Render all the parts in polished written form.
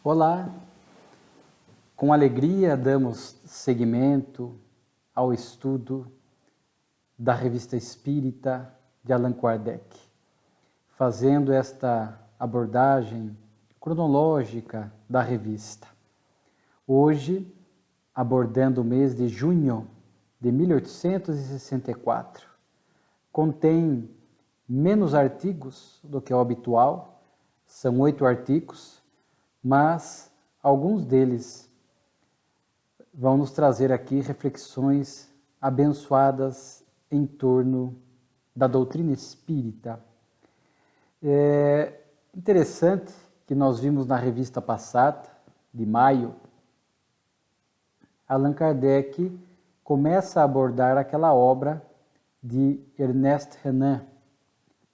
Olá, com alegria damos seguimento ao estudo da Revista Espírita de Allan Kardec, fazendo esta abordagem cronológica da revista. Hoje, abordando o mês de junho de 1864, contém menos artigos do que o habitual, são 8 artigos, mas alguns deles vão nos trazer aqui reflexões abençoadas em torno da doutrina espírita. É interessante que nós vimos na revista passada, de maio, Allan Kardec começa a abordar aquela obra de Ernest Renan,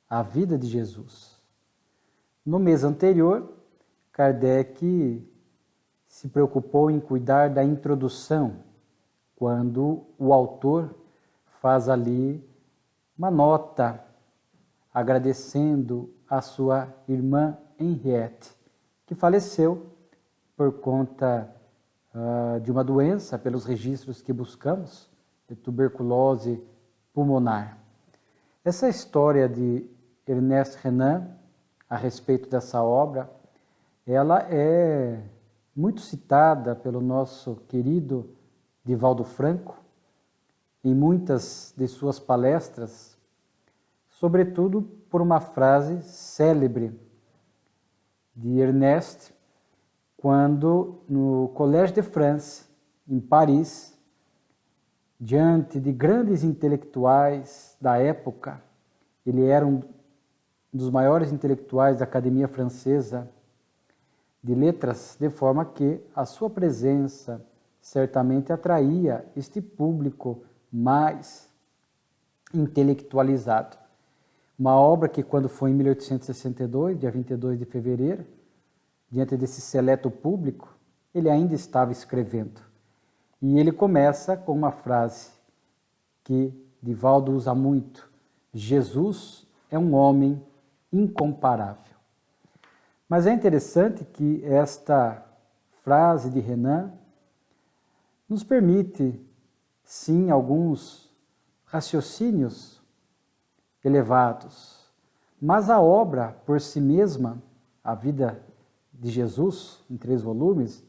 A Vida de Jesus. No mês anterior, Kardec se preocupou em cuidar da introdução, quando o autor faz ali uma nota agradecendo a sua irmã Henriette, que faleceu por conta de uma doença, pelos registros que buscamos, de tuberculose pulmonar. Essa história de Ernest Renan, a respeito dessa obra, ela é muito citada pelo nosso querido Divaldo Franco em muitas de suas palestras, sobretudo por uma frase célebre de Ernest, quando no Collège de France, em Paris, diante de grandes intelectuais da época, ele era um dos maiores intelectuais da Academia Francesa de Letras, de forma que a sua presença certamente atraía este público mais intelectualizado. Uma obra que, quando foi em 1862, dia 22 de fevereiro, diante desse seleto público, ele ainda estava escrevendo. E ele começa com uma frase que Divaldo usa muito: Jesus é um homem incomparável. Mas é interessante que esta frase de Renan nos permite, sim, alguns raciocínios elevados, mas a obra por si mesma, A Vida de Jesus, em 3 volumes,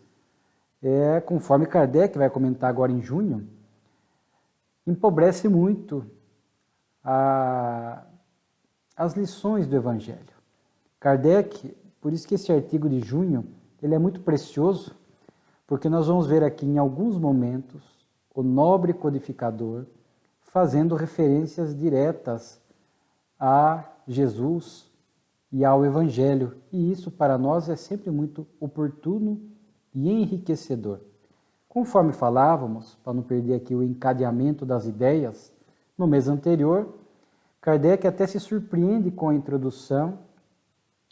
conforme Kardec vai comentar agora em junho, empobrece muito as lições do Evangelho. Kardec, por isso que esse artigo de junho, ele é muito precioso, porque nós vamos ver aqui em alguns momentos o nobre codificador fazendo referências diretas a Jesus e ao Evangelho. E isso para nós é sempre muito oportuno e enriquecedor. Conforme falávamos, para não perder aqui o encadeamento das ideias, no mês anterior, Kardec até se surpreende com a introdução,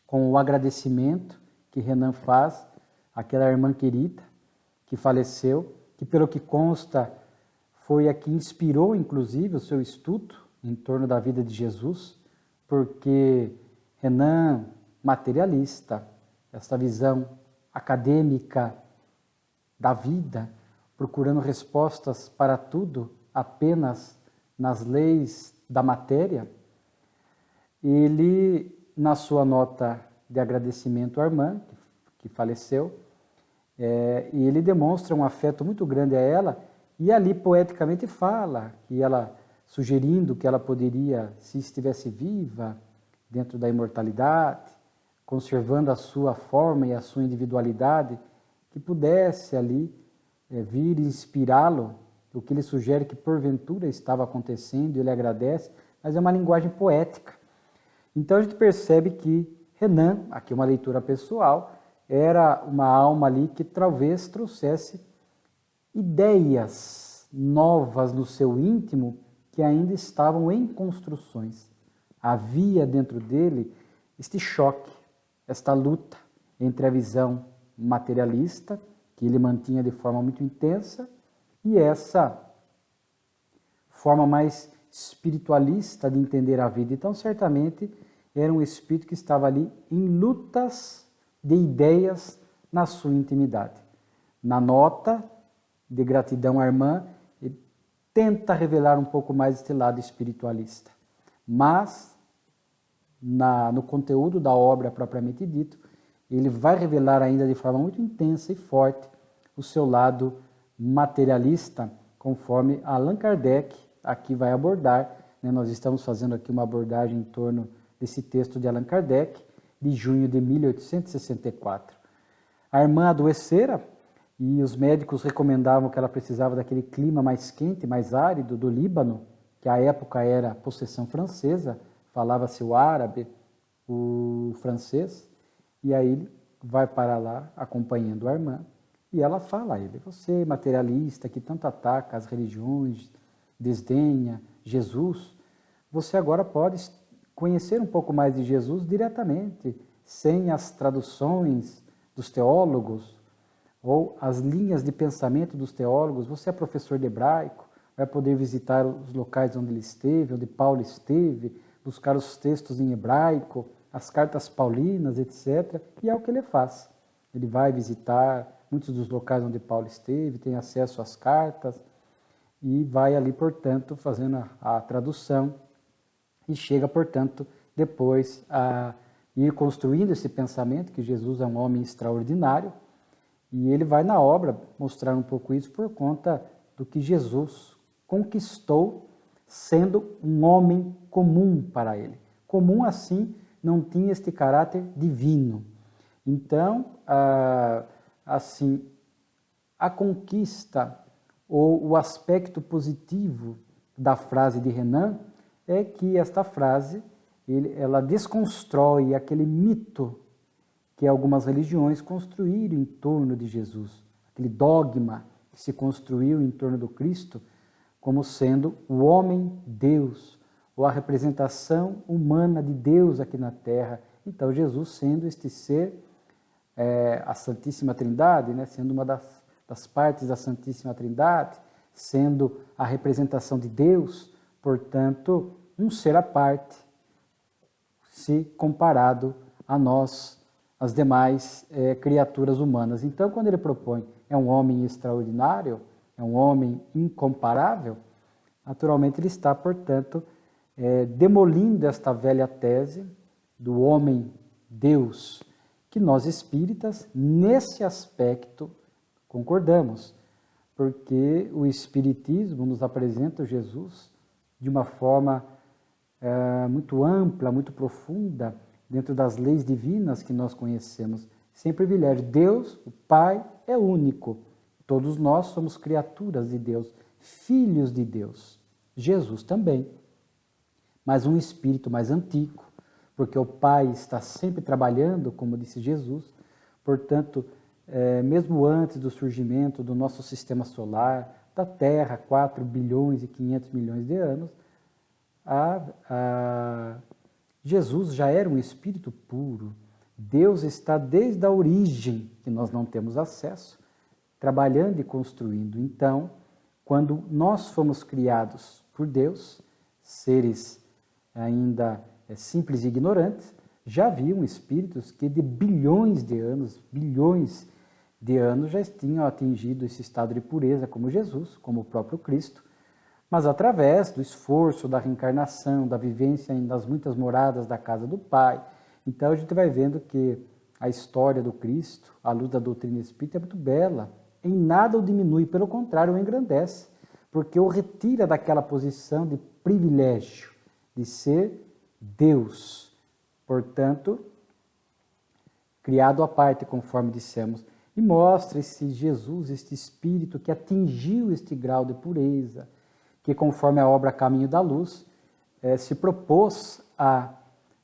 com o agradecimento que Renan faz àquela irmã querida que faleceu, que pelo que consta foi a que inspirou inclusive o seu estudo em torno da vida de Jesus, porque Renan, materialista, essa visão acadêmica da vida, procurando respostas para tudo apenas nas leis da matéria, ele, na sua nota de agradecimento à irmã, que faleceu, e ele demonstra um afeto muito grande a ela, e ali poeticamente fala que ela, sugerindo que ela poderia, se estivesse viva, dentro da imortalidade, conservando a sua forma e a sua individualidade, que pudesse ali vir inspirá-lo, o que ele sugere que porventura estava acontecendo, ele agradece, mas é uma linguagem poética. Então a gente percebe que Renan, aqui uma leitura pessoal, era uma alma ali que talvez trouxesse ideias novas no seu íntimo que ainda estavam em construções. Havia dentro dele este choque, esta luta entre a visão materialista, que ele mantinha de forma muito intensa, e essa forma mais espiritualista de entender a vida. Então, certamente, era um espírito que estava ali em lutas de ideias na sua intimidade. Na nota de gratidão à irmã, ele tenta revelar um pouco mais este lado espiritualista. Mas, no conteúdo da obra propriamente dito, ele vai revelar ainda de forma muito intensa e forte o seu lado materialista, conforme Allan Kardec aqui vai abordar. Nós estamos fazendo aqui uma abordagem em torno desse texto de Allan Kardec, de junho de 1864. A irmã adoecera e os médicos recomendavam que ela precisava daquele clima mais quente, mais árido do Líbano, que à época era possessão francesa, falava-se o árabe, o francês, e aí ele vai para lá acompanhando a irmã, e ela fala a ele: você materialista que tanto ataca as religiões, desdenha Jesus, você agora pode conhecer um pouco mais de Jesus diretamente, sem as traduções dos teólogos ou as linhas de pensamento dos teólogos. Você é professor de hebraico, vai poder visitar os locais onde ele esteve, onde Paulo esteve, buscar os textos em hebraico, as cartas paulinas, etc. E é o que ele faz. Ele vai visitar muitos dos locais onde Paulo esteve, tem acesso às cartas e vai ali, portanto, fazendo a tradução e chega, portanto, depois a ir construindo esse pensamento que Jesus é um homem extraordinário, e ele vai na obra mostrar um pouco isso por conta do que Jesus conquistou sendo um homem comum para ele. Comum assim, não tinha este caráter divino. Então, assim, a conquista ou o aspecto positivo da frase de Renan é que esta frase ela desconstrói aquele mito que algumas religiões construíram em torno de Jesus, aquele dogma que se construiu em torno do Cristo como sendo o homem-Deus, ou a representação humana de Deus aqui na Terra. Então, Jesus sendo este ser, a Santíssima Trindade, sendo uma das partes da Santíssima Trindade, sendo a representação de Deus, portanto, um ser à parte, se comparado a nós, as demais criaturas humanas. Então, quando ele propõe é um homem extraordinário, é um homem incomparável, naturalmente ele está, portanto, demolindo esta velha tese do homem-Deus, que nós espíritas, nesse aspecto, concordamos, porque o Espiritismo nos apresenta Jesus de uma forma muito ampla, muito profunda, dentro das leis divinas que nós conhecemos, sem privilégio. Deus, o Pai, é único. Todos nós somos criaturas de Deus, filhos de Deus. Jesus também. Mas um espírito mais antigo, porque o Pai está sempre trabalhando, como disse Jesus. Portanto, mesmo antes do surgimento do nosso sistema solar, da Terra, 4 bilhões e 500 milhões de anos, Jesus já era um espírito puro. Deus está desde a origem, que nós não temos acesso, trabalhando e construindo. Então, quando nós fomos criados por Deus, seres ainda simples e ignorantes, já haviam espíritos que de bilhões de anos já tinham atingido esse estado de pureza, como Jesus, como o próprio Cristo, mas através do esforço, da reencarnação, da vivência nas muitas moradas da casa do Pai. Então a gente vai vendo que a história do Cristo, à luz da doutrina espírita, é muito bela. Em nada o diminui, pelo contrário, o engrandece, porque o retira daquela posição de privilégio, de ser Deus. Portanto, criado à parte, conforme dissemos, e mostra esse Jesus, este Espírito que atingiu este grau de pureza, que conforme a obra Caminho da Luz, se propôs a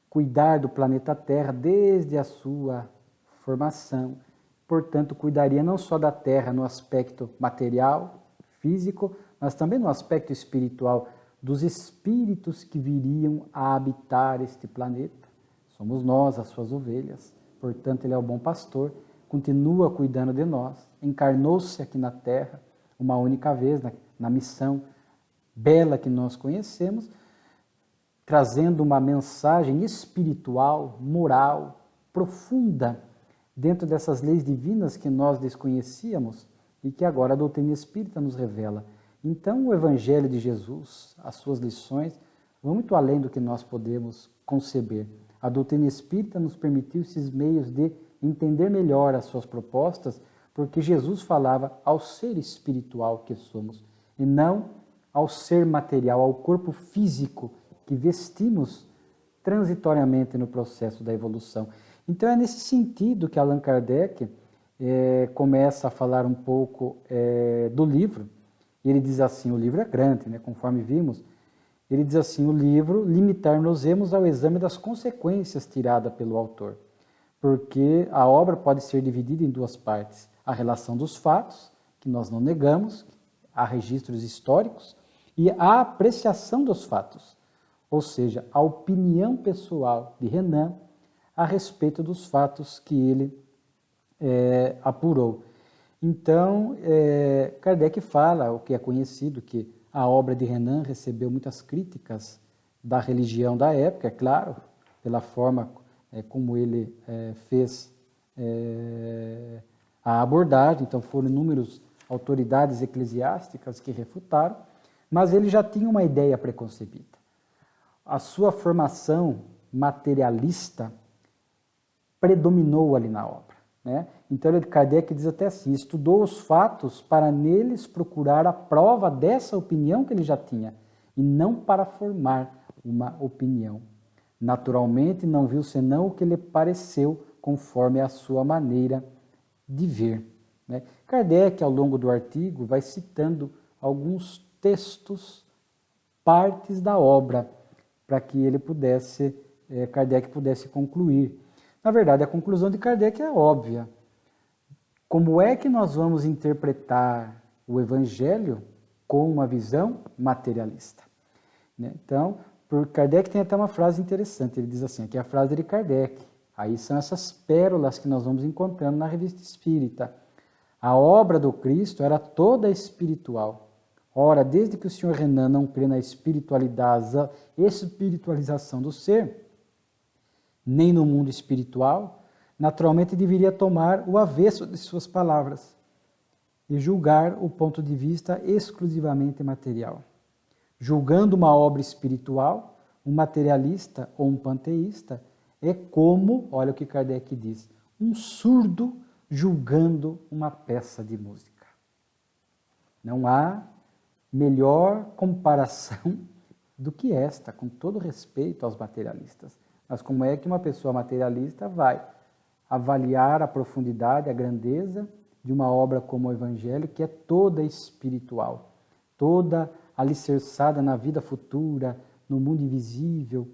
cuidar do planeta Terra desde a sua formação. Portanto, cuidaria não só da Terra no aspecto material, físico, mas também no aspecto espiritual, dos espíritos que viriam a habitar este planeta. Somos nós, as suas ovelhas. Portanto, ele é o bom pastor, continua cuidando de nós, encarnou-se aqui na Terra uma única vez, na missão bela que nós conhecemos, trazendo uma mensagem espiritual, moral, profunda, dentro dessas leis divinas que nós desconhecíamos e que agora a doutrina espírita nos revela. Então, o Evangelho de Jesus, as suas lições, vão muito além do que nós podemos conceber. A doutrina espírita nos permitiu esses meios de entender melhor as suas propostas, porque Jesus falava ao ser espiritual que somos, e não ao ser material, ao corpo físico que vestimos transitoriamente no processo da evolução. Então é nesse sentido que Allan Kardec começa a falar um pouco do livro. Ele diz assim, o livro é grande, né, conforme vimos, ele diz assim, o livro, limitar-nos-emos ao exame das consequências tiradas pelo autor, porque a obra pode ser dividida em duas partes, a relação dos fatos, que nós não negamos, há registros históricos, e a apreciação dos fatos, ou seja, a opinião pessoal de Renan a respeito dos fatos que ele apurou. Então, Kardec fala, o que é conhecido, que a obra de Renan recebeu muitas críticas da religião da época, é claro, pela forma como ele fez a abordagem, então foram inúmeras autoridades eclesiásticas que refutaram, mas ele já tinha uma ideia preconcebida. A sua formação materialista predominou ali na obra, né? Então, Kardec diz até assim, estudou os fatos para neles procurar a prova dessa opinião que ele já tinha, e não para formar uma opinião. Naturalmente, não viu senão o que lhe pareceu conforme a sua maneira de ver, né? Kardec, ao longo do artigo, vai citando alguns textos, partes da obra, para que ele pudesse, Kardec pudesse concluir. Na verdade, a conclusão de Kardec é óbvia. Como é que nós vamos interpretar o Evangelho com uma visão materialista? Então, Kardec tem até uma frase interessante, ele diz assim, aqui é a frase de Kardec, aí são essas pérolas que nós vamos encontrando na Revista Espírita. A obra do Cristo era toda espiritual. Ora, desde que o Sr. Renan não crê na espiritualização do ser, nem no mundo espiritual, naturalmente deveria tomar o avesso de suas palavras e julgar o ponto de vista exclusivamente material. Julgando uma obra espiritual, um materialista ou um panteísta é como, olha o que Kardec diz, um surdo julgando uma peça de música. Não há melhor comparação do que esta, com todo respeito aos materialistas. Mas como é que uma pessoa materialista vai avaliar a profundidade, a grandeza de uma obra como o Evangelho, que é toda espiritual, toda alicerçada na vida futura, no mundo invisível,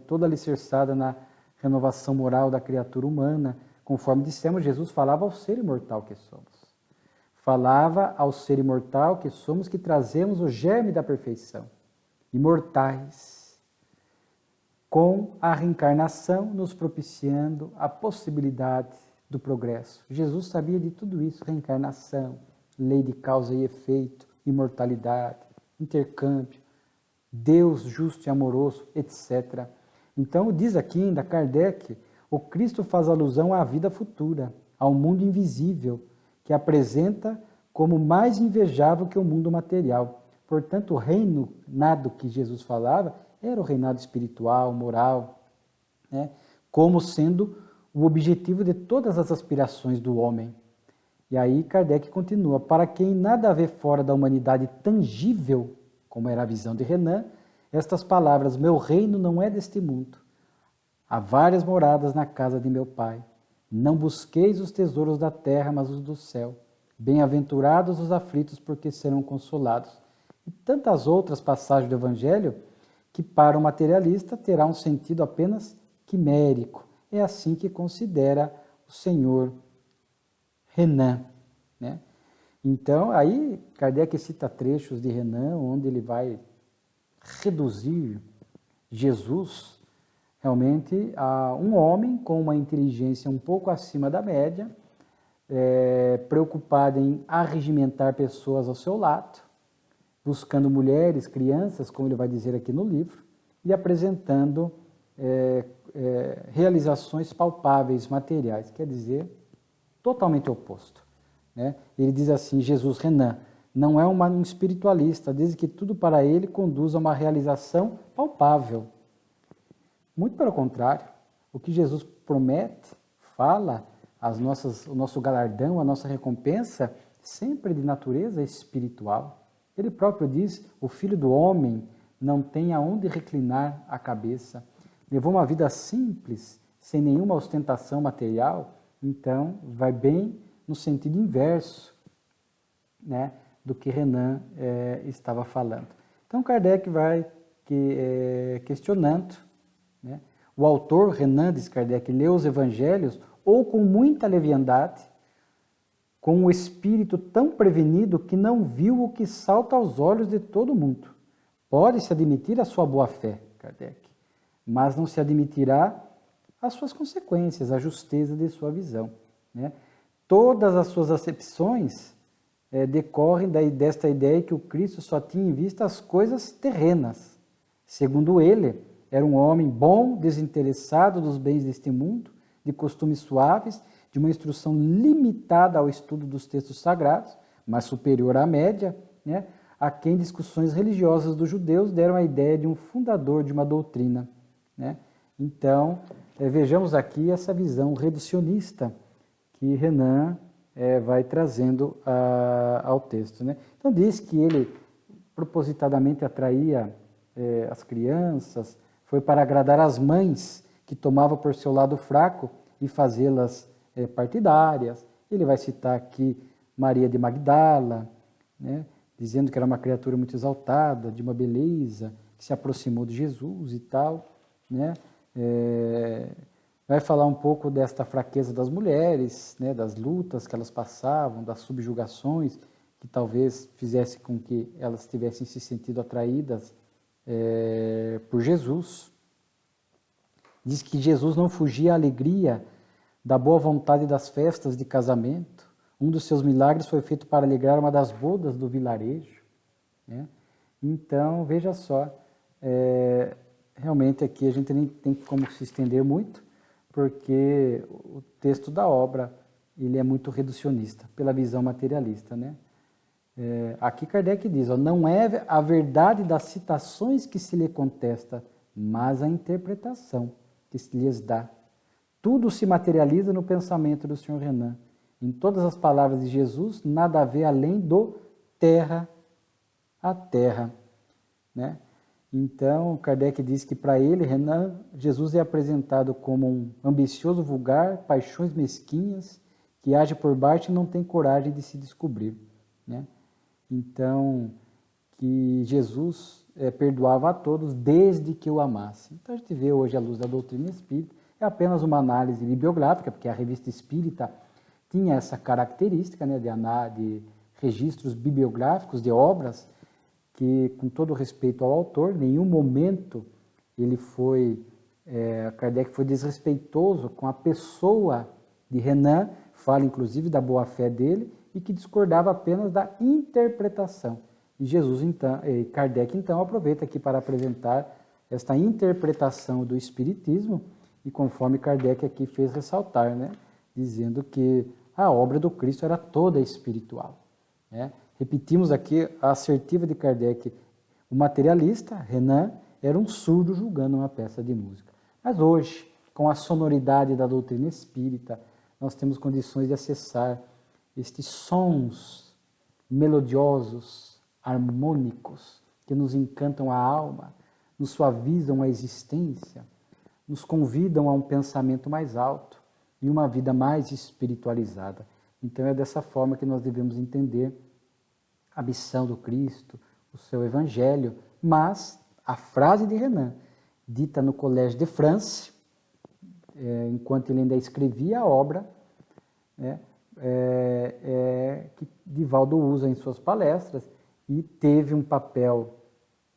toda alicerçada na renovação moral da criatura humana, conforme dissemos, Jesus falava ao ser imortal que somos. Falava ao ser imortal que somos, que trazemos o germe da perfeição, imortais, com a reencarnação nos propiciando a possibilidade do progresso. Jesus sabia de tudo isso, reencarnação, lei de causa e efeito, imortalidade, intercâmbio, Deus justo e amoroso, etc. Então, diz aqui ainda Kardec, o Cristo faz alusão à vida futura, ao mundo invisível, que apresenta como mais invejável que o mundo material. Portanto, o reinado que Jesus falava era o reinado espiritual, moral, né, como sendo o objetivo de todas as aspirações do homem. E aí Kardec continua, para quem nada vê fora da humanidade tangível, como era a visão de Renan, estas palavras, meu reino não é deste mundo. Há várias moradas na casa de meu Pai. Não busqueis os tesouros da terra, mas os do céu. Bem-aventurados os aflitos, porque serão consolados. E tantas outras passagens do Evangelho que para o materialista terá um sentido apenas quimérico. É assim que considera o senhor Renan, né? Então, aí Kardec cita trechos de Renan, onde ele vai reduzir Jesus realmente a um homem com uma inteligência um pouco acima da média, preocupado em arregimentar pessoas ao seu lado, buscando mulheres, crianças, como ele vai dizer aqui no livro, e apresentando realizações palpáveis, materiais. Quer dizer, totalmente oposto. Né? Ele diz assim, Jesus, Renan, não é um espiritualista, desde que tudo para ele conduz a uma realização palpável. Muito pelo contrário, o que Jesus promete, fala, o nosso galardão, a nossa recompensa, sempre de natureza espiritual. Ele próprio diz, o Filho do Homem não tem aonde reclinar a cabeça. Levou uma vida simples, sem nenhuma ostentação material, então vai bem no sentido inverso, né, do que Renan estava falando. Então Kardec vai questionando, né? O autor, Renan, diz Kardec, leu os evangelhos ou com muita leviandade, com o espírito tão prevenido que não viu o que salta aos olhos de todo mundo. Pode-se admitir a sua boa-fé, Kardec, mas não se admitirá as suas consequências, a justeza de sua visão. Né? Todas as suas acepções decorrem desta ideia que o Cristo só tinha em vista as coisas terrenas. Segundo ele, era um homem bom, desinteressado dos bens deste mundo, de costumes suaves, de uma instrução limitada ao estudo dos textos sagrados, mas superior à média, né? A quem discussões religiosas dos judeus deram a ideia de um fundador de uma doutrina. Né? Então, vejamos aqui essa visão reducionista que Renan vai trazendo ao texto. Né? Então, diz que ele propositadamente atraía as crianças, foi para agradar as mães, que tomava por seu lado fraco e fazê-las partidárias. Ele vai citar aqui Maria de Magdala, né? Dizendo que era uma criatura muito exaltada, de uma beleza, que se aproximou de Jesus e tal. Né? Vai falar um pouco desta fraqueza das mulheres, né? Das lutas que elas passavam, das subjugações, que talvez fizesse com que elas tivessem se sentido atraídas por Jesus. Diz que Jesus não fugia à alegria da boa vontade das festas de casamento. Um dos seus milagres foi feito para alegrar uma das bodas do vilarejo. Né? Então, veja só, realmente aqui a gente nem tem como se estender muito, porque o texto da obra ele é muito reducionista, pela visão materialista. Né? Aqui Kardec diz, não é a verdade das citações que se lhe contesta, mas a interpretação que se lhes dá. Tudo se materializa no pensamento do Sr. Renan. Em todas as palavras de Jesus, nada a ver além do terra a terra. Né? Então, Kardec diz que para ele, Renan, Jesus é apresentado como um ambicioso vulgar, paixões mesquinhas, que age por baixo e não tem coragem de se descobrir. Né? Então, que Jesus perdoava a todos desde que o amasse. Então, a gente vê hoje, à luz da doutrina espírita, é apenas uma análise bibliográfica, porque a revista espírita tinha essa característica, né, de registros bibliográficos de obras que, com todo respeito ao autor, em nenhum momento ele Kardec foi desrespeitoso com a pessoa de Renan, fala inclusive da boa-fé dele, e que discordava apenas da interpretação. E Kardec então aproveita aqui para apresentar esta interpretação do Espiritismo, e conforme Kardec aqui fez ressaltar, né, dizendo que a obra do Cristo era toda espiritual. Né? Repetimos aqui a assertiva de Kardec. O materialista, Renan, era um surdo julgando uma peça de música. Mas hoje, com a sonoridade da doutrina espírita, nós temos condições de acessar estes sons melodiosos, harmônicos, que nos encantam a alma, nos suavizam a existência, nos convidam a um pensamento mais alto e uma vida mais espiritualizada. Então é dessa forma que nós devemos entender a missão do Cristo, o seu Evangelho, mas a frase de Renan, dita no Collège de France, enquanto ele ainda escrevia a obra, que Divaldo usa em suas palestras e teve um papel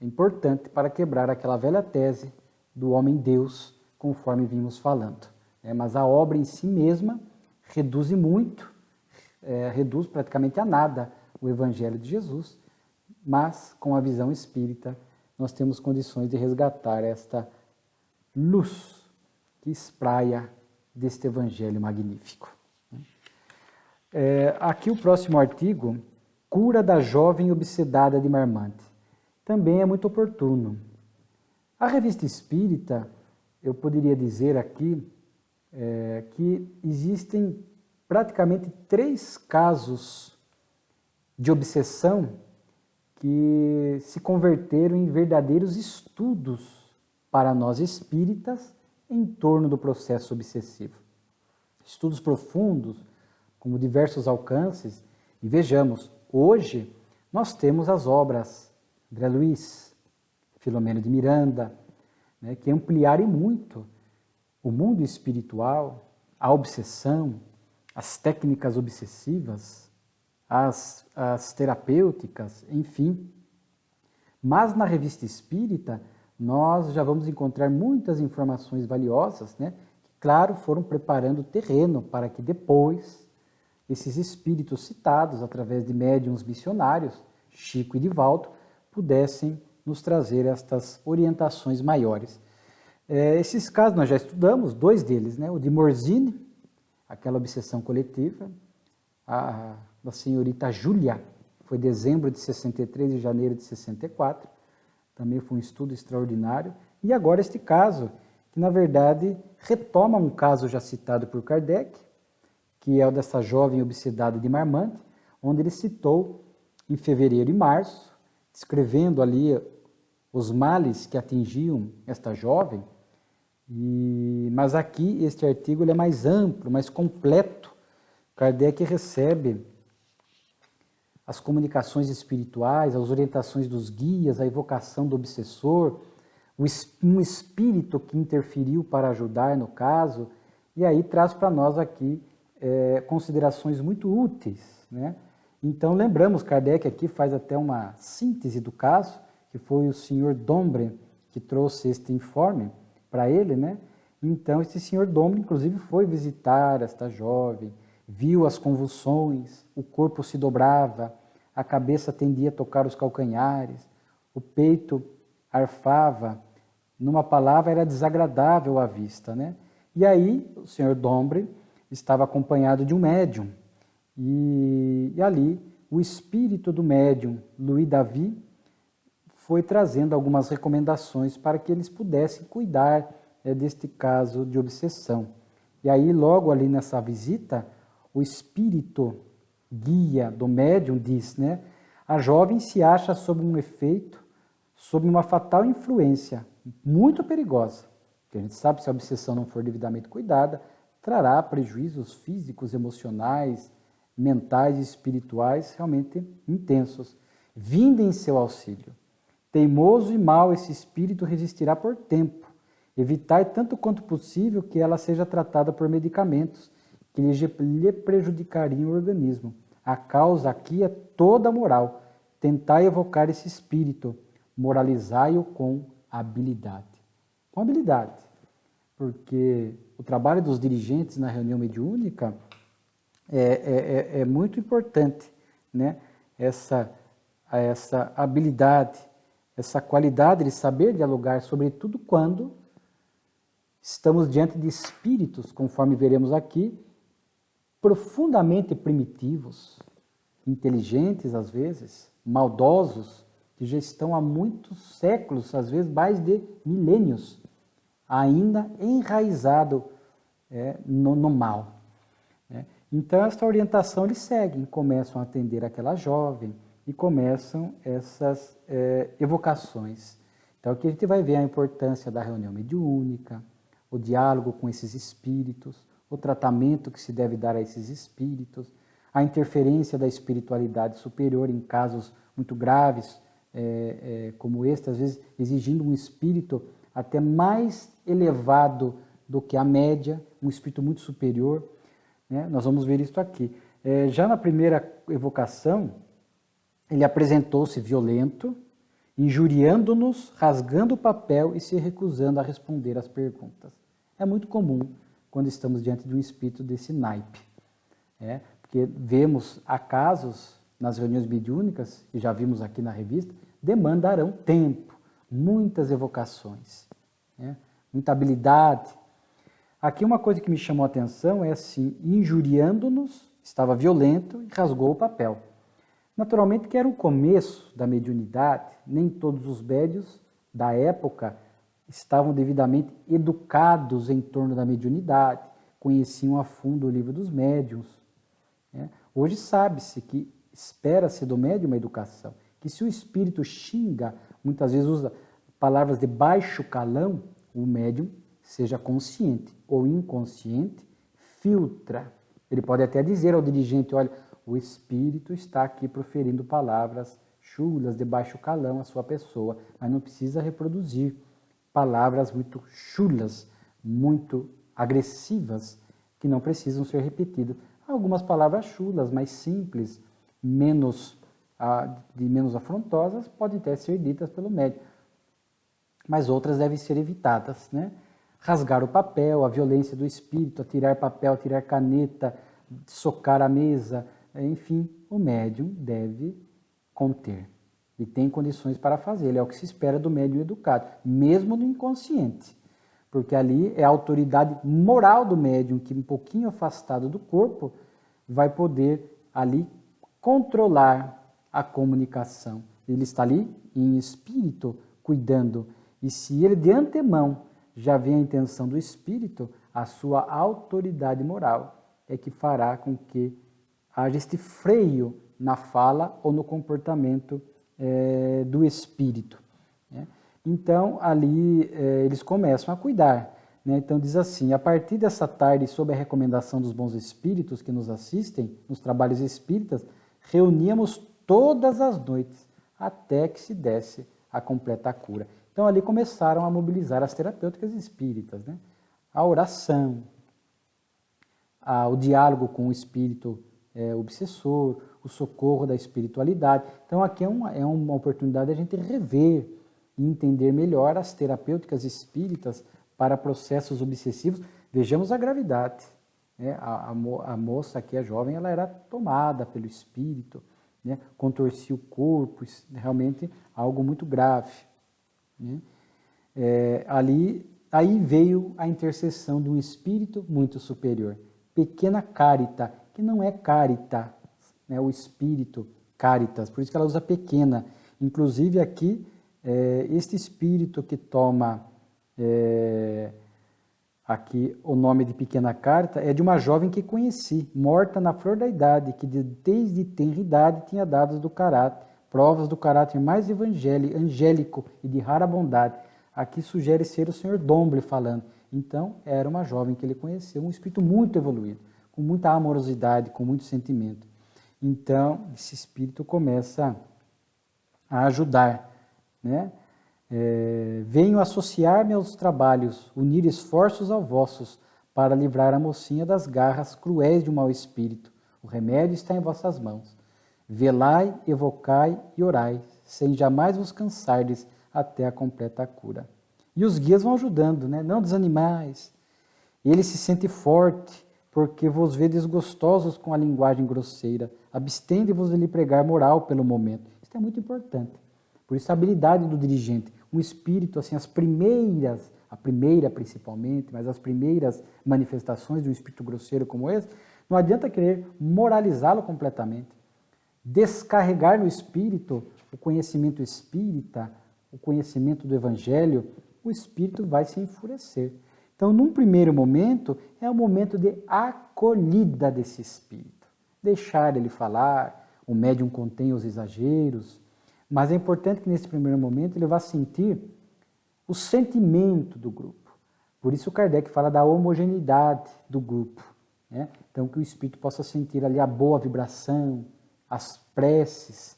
importante para quebrar aquela velha tese do homem-deus, conforme vimos falando. Mas a obra em si mesma reduz muito, reduz praticamente a nada o Evangelho de Jesus, mas com a visão espírita nós temos condições de resgatar esta luz que espraia deste Evangelho magnífico. Aqui o próximo artigo, cura da jovem obsedada de Marmante. Também é muito oportuno. A Revista Espírita, eu poderia dizer aqui, que existem praticamente 3 casos de obsessão que se converteram em verdadeiros estudos para nós espíritas em torno do processo obsessivo. Estudos profundos, como diversos alcances, e vejamos, hoje nós temos as obras André Luiz, Filomeno de Miranda, né, que ampliaram muito o mundo espiritual, a obsessão, as técnicas obsessivas, as terapêuticas, enfim. Mas na Revista Espírita, nós já vamos encontrar muitas informações valiosas, né, que, claro, foram preparando o terreno para que depois esses espíritos citados, através de médiuns missionários, Chico e Divaldo, pudessem nos trazer estas orientações maiores. Esses casos nós já estudamos, 2 deles, né? O de Morzine, aquela obsessão coletiva, da senhorita Júlia, foi dezembro de 63 e janeiro de 64, também foi um estudo extraordinário, e agora este caso, que na verdade retoma um caso já citado por Kardec, que é o dessa jovem obsedada de Marmante, onde ele citou em fevereiro e março, descrevendo ali os males que atingiam esta jovem, mas aqui este artigo ele é mais amplo, mais completo. Kardec recebe as comunicações espirituais, as orientações dos guias, a evocação do obsessor, um espírito que interferiu para ajudar no caso, e aí traz para nós aqui considerações muito úteis, né? Então lembramos, Kardec aqui faz até uma síntese do caso, que foi o senhor Dombre que trouxe este informe para ele, né? Então, esse senhor Dombre, inclusive, foi visitar esta jovem, viu as convulsões, o corpo se dobrava, a cabeça tendia a tocar os calcanhares, o peito arfava, numa palavra, era desagradável à vista, né? E aí, o senhor Dombre estava acompanhado de um médium, e ali, o espírito do médium, Louis Davi, foi trazendo algumas recomendações para que eles pudessem cuidar deste caso de obsessão. E aí, logo ali nessa visita, o espírito guia do médium diz, né, a jovem se acha sob um efeito, sob uma fatal influência, muito perigosa, que a gente sabe, se a obsessão não for devidamente cuidada, trará prejuízos físicos, emocionais, mentais e espirituais realmente intensos. Vindo em seu auxílio. Teimoso e mau esse espírito resistirá por tempo. Evitai tanto quanto possível que ela seja tratada por medicamentos que lhe prejudicariam o organismo. A causa aqui é toda moral. Tentai evocar esse espírito, moralizai-o com habilidade. Com habilidade, porque o trabalho dos dirigentes na reunião mediúnica é muito importante, né? Essa habilidade, essa qualidade de saber dialogar, sobretudo quando estamos diante de espíritos, conforme veremos aqui, profundamente primitivos, inteligentes às vezes, maldosos, que já estão há muitos séculos, às vezes mais de milênios, ainda enraizado no mal. Então, esta orientação eles seguem, começam a atender aquela jovem e começam essas evocações. Então, aqui a gente vai ver a importância da reunião mediúnica, o diálogo com esses espíritos, o tratamento que se deve dar a esses espíritos, a interferência da espiritualidade superior em casos muito graves, como este, às vezes exigindo um espírito até mais elevado do que a média, um espírito muito superior, né? Nós vamos ver isso aqui. Já na primeira evocação, ele apresentou-se violento, injuriando-nos, rasgando o papel e se recusando a responder às perguntas. É muito comum quando estamos diante de um espírito desse naipe, porque vemos há casos nas reuniões mediúnicas, e já vimos aqui na revista, demandarão tempo, muitas evocações, muita habilidade. Aqui uma coisa que me chamou a atenção é assim, injuriando-nos, estava violento e rasgou o papel. Naturalmente que era o começo da mediunidade, nem todos os médiuns da época estavam devidamente educados em torno da mediunidade, conheciam a fundo o livro dos médiuns. Hoje sabe-se que espera-se do médium uma educação, que se o espírito xinga, muitas vezes usa palavras de baixo calão, o médium, seja consciente ou inconsciente, filtra. Ele pode até dizer ao dirigente, olha, o espírito está aqui proferindo palavras chulas, de baixo calão à sua pessoa, mas não precisa reproduzir palavras muito chulas, muito agressivas, que não precisam ser repetidas. Algumas palavras chulas, mais simples, menos afrontosas, podem até ser ditas pelo médium, mas outras devem ser evitadas, né? Rasgar o papel, a violência do espírito, atirar papel, atirar caneta, socar a mesa, enfim, o médium deve conter. E tem condições para fazê-lo, é o que se espera do médium educado, mesmo no inconsciente. Porque ali é a autoridade moral do médium, que um pouquinho afastado do corpo, vai poder ali controlar a comunicação. Ele está ali em espírito, cuidando. E se ele de antemão já vê a intenção do espírito, a sua autoridade moral é que fará com que haja este freio na fala ou no comportamento do espírito. Né? Então, ali eles começam a cuidar. Né? Então, diz assim, a partir dessa tarde, sob a recomendação dos bons espíritos que nos assistem, nos trabalhos espíritas, reuníamos todas as noites, até que se desse a completa cura. Então, ali começaram a mobilizar as terapêuticas espíritas, né? A oração, o diálogo com o espírito obsessor, o socorro da espiritualidade. Então, aqui é uma oportunidade de a gente rever e entender melhor as terapêuticas espíritas para processos obsessivos. Vejamos a gravidade. Né? A moça aqui, a jovem, ela era tomada pelo espírito, né? Contorcia o corpo, realmente algo muito grave. Né? Aí veio a intercessão de um espírito muito superior. Pequena carita, que não é carita, né? O espírito caritas, por isso que ela usa pequena. Inclusive aqui, este espírito que toma aqui o nome de pequena carta é de uma jovem que conheci, morta na flor da idade, que desde tenra idade tinha dados do caráter, provas do caráter mais angélico e de rara bondade. Aqui sugere ser o Sr. Domble falando. Então, era uma jovem que ele conheceu, um espírito muito evoluído, com muita amorosidade, com muito sentimento. Então, esse espírito começa a ajudar, né? Venho associar-me aos trabalhos, unir esforços aos vossos, para livrar a mocinha das garras cruéis de um mau espírito. O remédio está em vossas mãos. Velai, evocai e orai, sem jamais vos cansardes até a completa cura. E os guias vão ajudando, né? Não desanimais. Ele se sente forte, porque vos vê desgostosos com a linguagem grosseira. Abstende-vos de lhe pregar moral pelo momento. Isso é muito importante. Por isso a habilidade do dirigente. Um espírito, assim, a primeira principalmente, mas as primeiras manifestações de um espírito grosseiro como esse, não adianta querer moralizá-lo completamente. Descarregar no espírito o conhecimento espírita, o conhecimento do evangelho, o espírito vai se enfurecer. Então, num primeiro momento, é o momento de acolhida desse espírito. Deixar ele falar, o médium contém os exageros, mas é importante que nesse primeiro momento ele vá sentir o sentimento do grupo. Por isso Kardec fala da homogeneidade do grupo. Né? Então, que o espírito possa sentir ali a boa vibração, as preces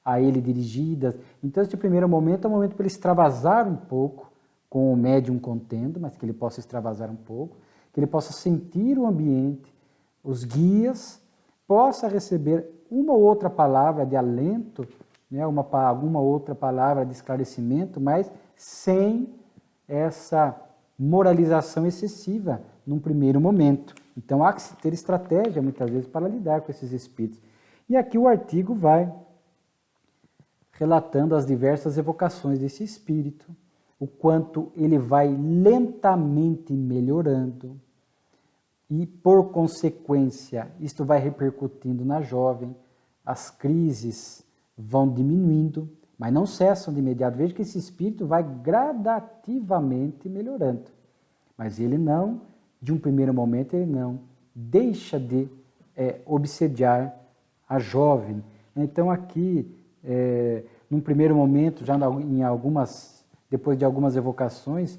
a ele dirigidas. Então, esse primeiro momento é o momento para ele extravasar um pouco, com o médium contendo, mas que ele possa extravasar um pouco, que ele possa sentir o ambiente, os guias, possa receber uma ou outra palavra de alento, né, alguma outra palavra de esclarecimento, mas sem essa moralização excessiva num primeiro momento. Então, há que se ter estratégia, muitas vezes, para lidar com esses espíritos. E aqui o artigo vai relatando as diversas evocações desse espírito, o quanto ele vai lentamente melhorando, e, por consequência, isto vai repercutindo na jovem, as crises vão diminuindo, mas não cessam de imediato. Veja que esse espírito vai gradativamente melhorando, mas ele não, de um primeiro momento, ele não deixa de obsediar a jovem. Então aqui, num primeiro momento, já depois de algumas evocações,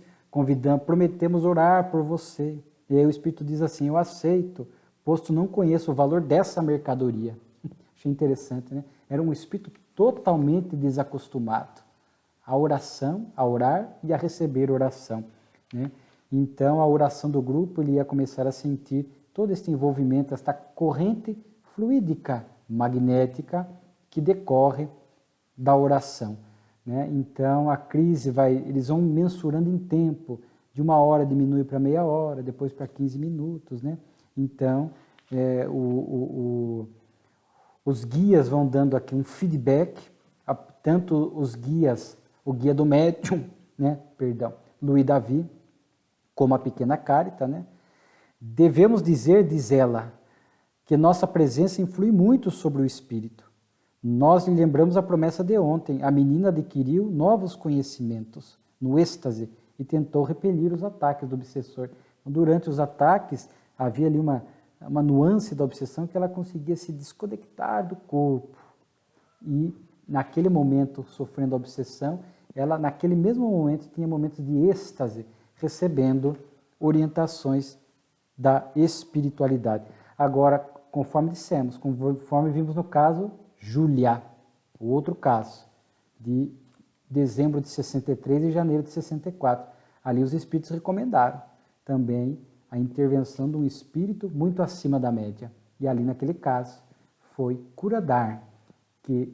prometemos orar por você. E aí o Espírito diz assim, eu aceito, posto não conheço o valor dessa mercadoria. Achei interessante, né? Era um Espírito totalmente desacostumado à oração, a orar e a receber oração, né? Então a oração do grupo, ele ia começar a sentir todo este envolvimento, esta corrente fluídica, magnética, que decorre da oração, né? Então a crise eles vão mensurando em tempo, de 1 hora diminui para meia hora, depois para 15 minutos, né? Então os guias vão dando aqui um feedback, tanto os guias, o guia do médium, né? Perdão, Luiz Davi, como a pequena Carita, né? Devemos dizer, diz ela, que nossa presença influi muito sobre o espírito. Nós lhe lembramos a promessa de ontem. A menina adquiriu novos conhecimentos no êxtase e tentou repelir os ataques do obsessor. Então, durante os ataques, havia ali uma nuance da obsessão que ela conseguia se desconectar do corpo. E, naquele momento, sofrendo a obsessão, ela, naquele mesmo momento, tinha momentos de êxtase, recebendo orientações da espiritualidade. Agora, conforme dissemos, conforme vimos no caso Júlia, o outro caso, de dezembro de 63 e janeiro de 64. Ali os espíritos recomendaram também a intervenção de um espírito muito acima da média. E ali, naquele caso, foi Curadar, que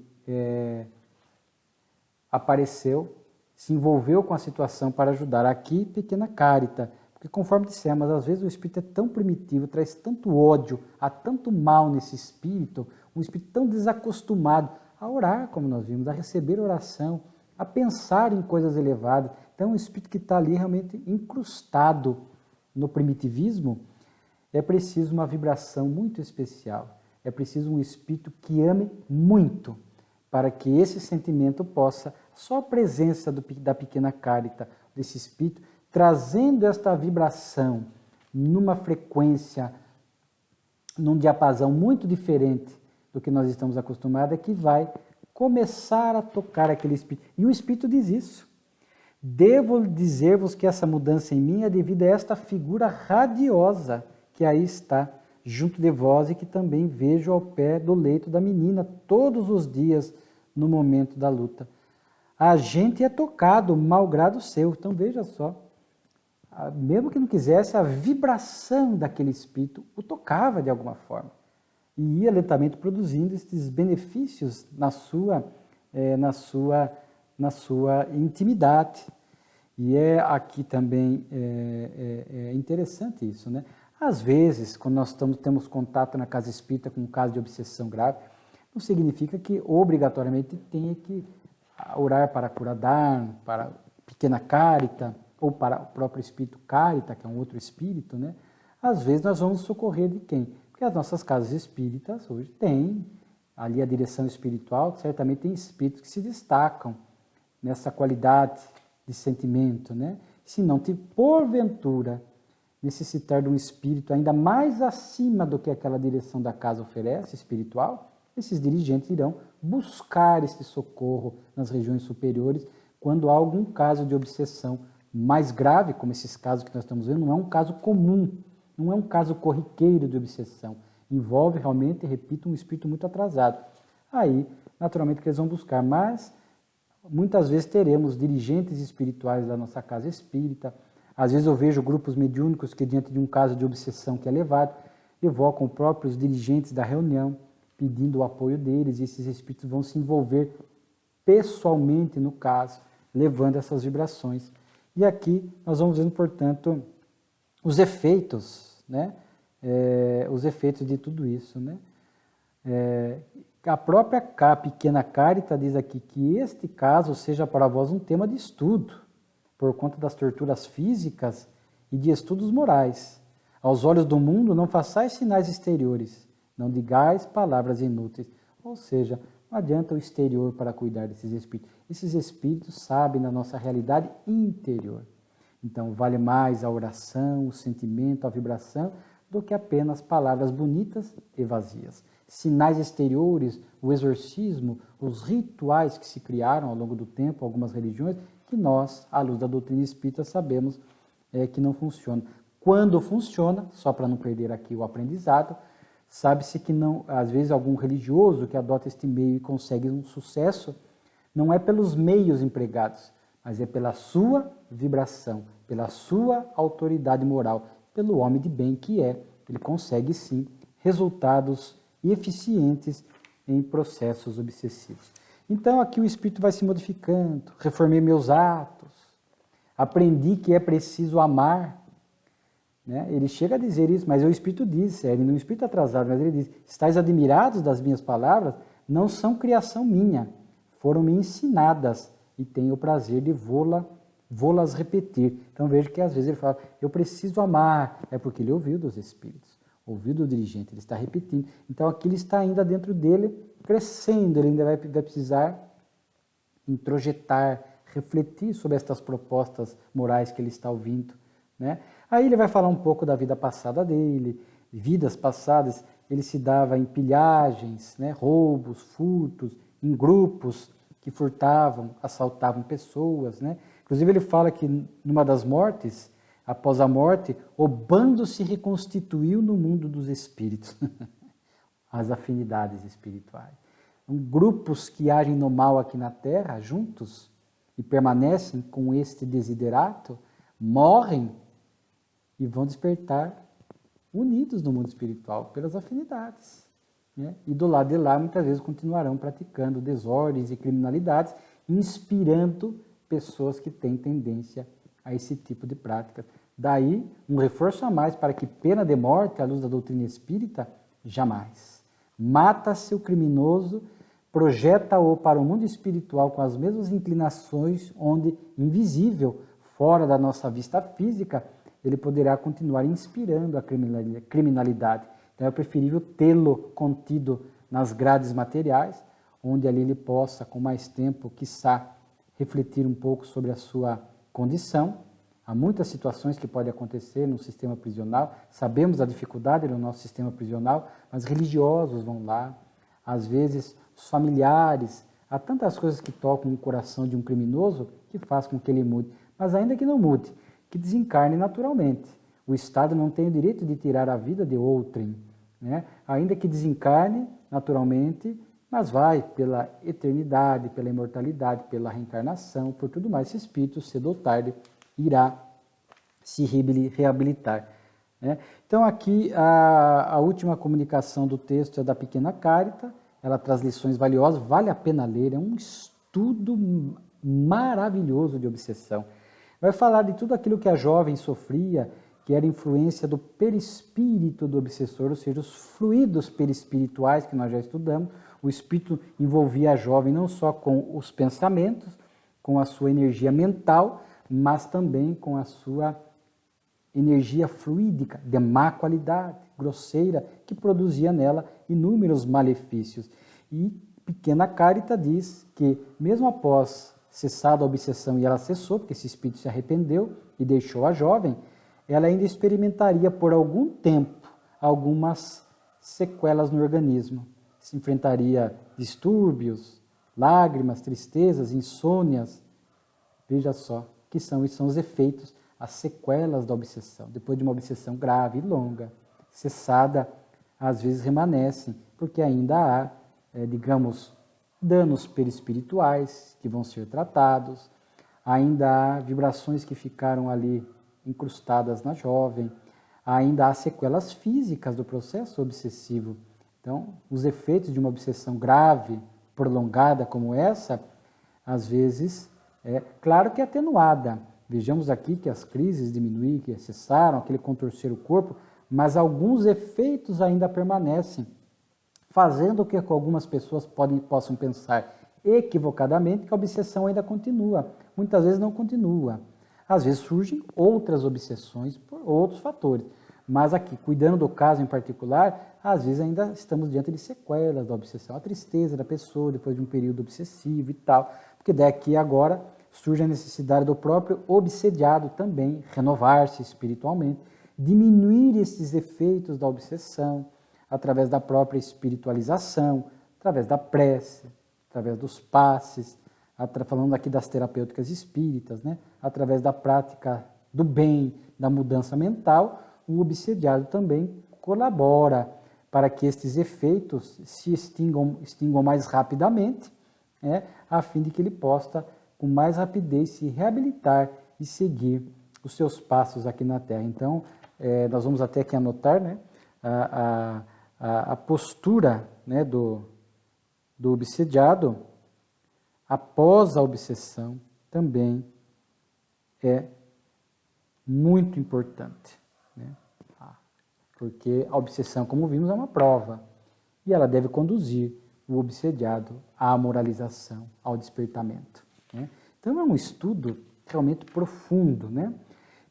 apareceu, se envolveu com a situação para ajudar. Aqui, pequena Carita, porque conforme dissemos, às vezes o espírito é tão primitivo, traz tanto ódio, há tanto mal nesse espírito, um espírito tão desacostumado a orar, como nós vimos, a receber oração, a pensar em coisas elevadas. Então, um espírito que está ali realmente incrustado no primitivismo, é preciso uma vibração muito especial. É preciso um espírito que ame muito, para que esse sentimento possa, só a presença da pequena Carita, desse espírito, trazendo esta vibração numa frequência, num diapasão muito diferente do que nós estamos acostumados, é que vai começar a tocar aquele espírito. E o espírito diz isso. Devo dizer-vos que essa mudança em mim é devido a esta figura radiosa que aí está junto de vós e que também vejo ao pé do leito da menina todos os dias no momento da luta. A gente é tocado, malgrado seu. Então veja só, mesmo que não quisesse, a vibração daquele espírito o tocava de alguma forma. E ia lentamente produzindo esses benefícios na sua intimidade. E aqui também é interessante isso, né? Às vezes, quando nós temos contato na casa espírita com um caso de obsessão grave, não significa que obrigatoriamente tenha que orar para Curadar, para pequena Carita, ou para o próprio espírito Carita, que é um outro espírito, né? Às vezes nós vamos socorrer de quem? Porque as nossas casas espíritas hoje têm ali a direção espiritual, certamente tem espíritos que se destacam nessa qualidade de sentimento, né? Se não, porventura, necessitar de um espírito ainda mais acima do que aquela direção da casa oferece, espiritual, esses dirigentes irão buscar esse socorro nas regiões superiores quando há algum caso de obsessão mais grave, como esses casos que nós estamos vendo. Não é um caso comum, não é um caso corriqueiro de obsessão. Envolve realmente, repito, um espírito muito atrasado. Aí, naturalmente, que eles vão buscar, mas muitas vezes teremos dirigentes espirituais da nossa casa espírita. Às vezes eu vejo grupos mediúnicos que, diante de um caso de obsessão que é levado, evocam próprios dirigentes da reunião, pedindo o apoio deles, e esses espíritos vão se envolver pessoalmente no caso, levando essas vibrações. E aqui nós vamos vendo, portanto, os efeitos, né? Os efeitos de tudo isso, né? A própria pequena Carita diz aqui que este caso seja para vós um tema de estudo, por conta das torturas físicas e de estudos morais. Aos olhos do mundo não façais sinais exteriores, não digais palavras inúteis. Ou seja, não adianta o exterior para cuidar desses espíritos. Esses espíritos sabem da nossa realidade interior. Então, vale mais a oração, o sentimento, a vibração, do que apenas palavras bonitas e vazias. Sinais exteriores, o exorcismo, os rituais que se criaram ao longo do tempo, algumas religiões, que nós, à luz da doutrina espírita, sabemos que não funciona. Quando funciona, só para não perder aqui o aprendizado, sabe-se que não, às vezes algum religioso que adota este meio e consegue um sucesso, não é pelos meios empregados, mas é pela sua vibração, pela sua autoridade moral, pelo homem de bem que é. Ele consegue sim resultados eficientes em processos obsessivos. Então aqui o espírito vai se modificando, reformei meus atos, aprendi que é preciso amar. Né? Ele chega a dizer isso, mas o Espírito diz, ele não é um Espírito atrasado, mas ele diz, estáis admirados das minhas palavras, não são criação minha, foram-me ensinadas e tenho o prazer de vou-las repetir. Então veja que às vezes ele fala, eu preciso amar, é porque ele ouviu dos Espíritos, ouviu do dirigente, ele está repetindo. Então aquilo está ainda dentro dele, crescendo, ele ainda vai precisar introjetar, refletir sobre estas propostas morais que ele está ouvindo, né? Aí ele vai falar um pouco da vida passada dele, vidas passadas, ele se dava em pilhagens, né, roubos, furtos, em grupos que furtavam, assaltavam pessoas, né? Inclusive ele fala que numa das mortes, após a morte, o bando se reconstituiu no mundo dos espíritos, as afinidades espirituais. Então, grupos que agem no mal aqui na Terra, juntos, e permanecem com este desiderato, morrem e vão despertar unidos no mundo espiritual pelas afinidades. Né? E do lado de lá, muitas vezes, continuarão praticando desordens e criminalidades, inspirando pessoas que têm tendência a esse tipo de prática. Daí, um reforço a mais para que pena de morte, à luz da doutrina espírita, jamais. Mata-se o criminoso, projeta-o para o mundo espiritual com as mesmas inclinações, onde, invisível, fora da nossa vista física, ele poderá continuar inspirando a criminalidade. Então é preferível tê-lo contido nas grades materiais, onde ali ele possa, com mais tempo, quiçá, refletir um pouco sobre a sua condição. Há muitas situações que podem acontecer no sistema prisional, sabemos a dificuldade no nosso sistema prisional, mas religiosos vão lá, às vezes os familiares, há tantas coisas que tocam o coração de um criminoso que faz com que ele mude, mas ainda que não mude, que desencarne naturalmente. O Estado não tem o direito de tirar a vida de outrem, né? Ainda que desencarne naturalmente, mas vai pela eternidade, pela imortalidade, pela reencarnação, por tudo mais. Esse espírito, cedo ou tarde, irá se reabilitar. Né? Então aqui a última comunicação do texto é da Pequena Carita, ela traz lições valiosas, vale a pena ler, é um estudo maravilhoso de obsessão. Vai falar de tudo aquilo que a jovem sofria, que era influência do perispírito do obsessor, ou seja, os fluidos perispirituais que nós já estudamos. O espírito envolvia a jovem não só com os pensamentos, com a sua energia mental, mas também com a sua energia fluídica, de má qualidade, grosseira, que produzia nela inúmeros malefícios. E Pequena Carita diz que, mesmo após cessada a obsessão, e ela cessou, porque esse espírito se arrependeu e deixou a jovem, ela ainda experimentaria por algum tempo algumas sequelas no organismo. Se enfrentaria distúrbios, lágrimas, tristezas, insônias. Veja só, que são os efeitos, as sequelas da obsessão. Depois de uma obsessão grave e longa, cessada, às vezes remanescem, porque ainda há, digamos, danos perispirituais que vão ser tratados, ainda há vibrações que ficaram ali incrustadas na jovem, ainda há sequelas físicas do processo obsessivo. Então, os efeitos de uma obsessão grave, prolongada como essa, às vezes, claro que é atenuada. Vejamos aqui que as crises diminuíram, que cessaram, aquele contorcer o corpo, mas alguns efeitos ainda permanecem, fazendo com que algumas pessoas possam pensar equivocadamente que a obsessão ainda continua. Muitas vezes não continua. Às vezes surgem outras obsessões por outros fatores, Mas aqui, cuidando do caso em particular, às vezes ainda estamos diante de sequelas da obsessão, a tristeza da pessoa depois de um período obsessivo e tal, porque daqui agora surge a necessidade do próprio obsediado também renovar-se espiritualmente, diminuir esses efeitos da obsessão através da própria espiritualização, através da prece, através dos passes, falando aqui das terapêuticas espíritas, né? Através da prática do bem, da mudança mental, o obsediado também colabora para que estes efeitos se extingam mais rapidamente, né? A fim de que ele possa, com mais rapidez, se reabilitar e seguir os seus passos aqui na Terra. Então, nós vamos até aqui anotar, né? A postura, né, do obsediado após a obsessão também é muito importante, né? Porque a obsessão, como vimos, é uma prova e ela deve conduzir o obsediado à moralização, ao despertamento, né? Então é um estudo realmente profundo, né?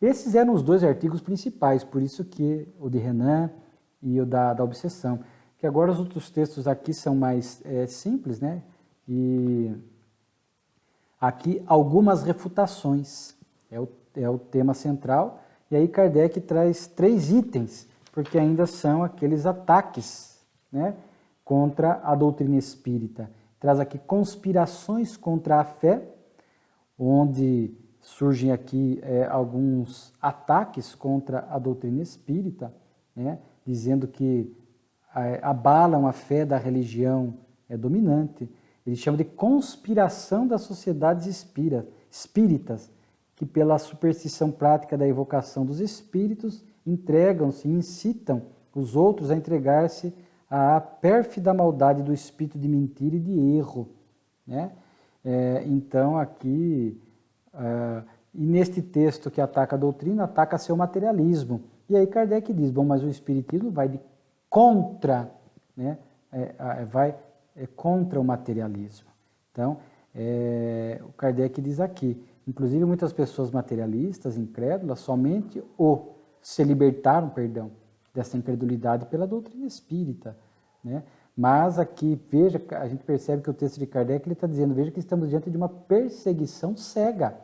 Esses eram os dois artigos principais, por isso que o de Renan e o da obsessão, que agora os outros textos aqui são mais simples, né? E aqui algumas refutações, é o tema central, e aí Kardec traz 3 itens, porque ainda são aqueles ataques, né, contra a doutrina espírita. Traz aqui conspirações contra a fé, onde surgem aqui alguns ataques contra a doutrina espírita, né, dizendo que abalam a fé da religião dominante. Ele chama de conspiração das sociedades espíritas, que pela superstição prática da evocação dos espíritos entregam-se e incitam os outros a entregar-se à pérfida maldade do espírito de mentira e de erro, né? Então aqui, e neste texto que ataca a doutrina, ataca seu materialismo. E aí Kardec diz, bom, mas o espiritismo vai de contra, né? Contra o materialismo. Então, o Kardec diz aqui, inclusive muitas pessoas materialistas, incrédulas, somente se libertaram, dessa incredulidade pela doutrina espírita, né? Mas aqui, veja, a gente percebe que o texto de Kardec está dizendo, veja que estamos diante de uma perseguição cega,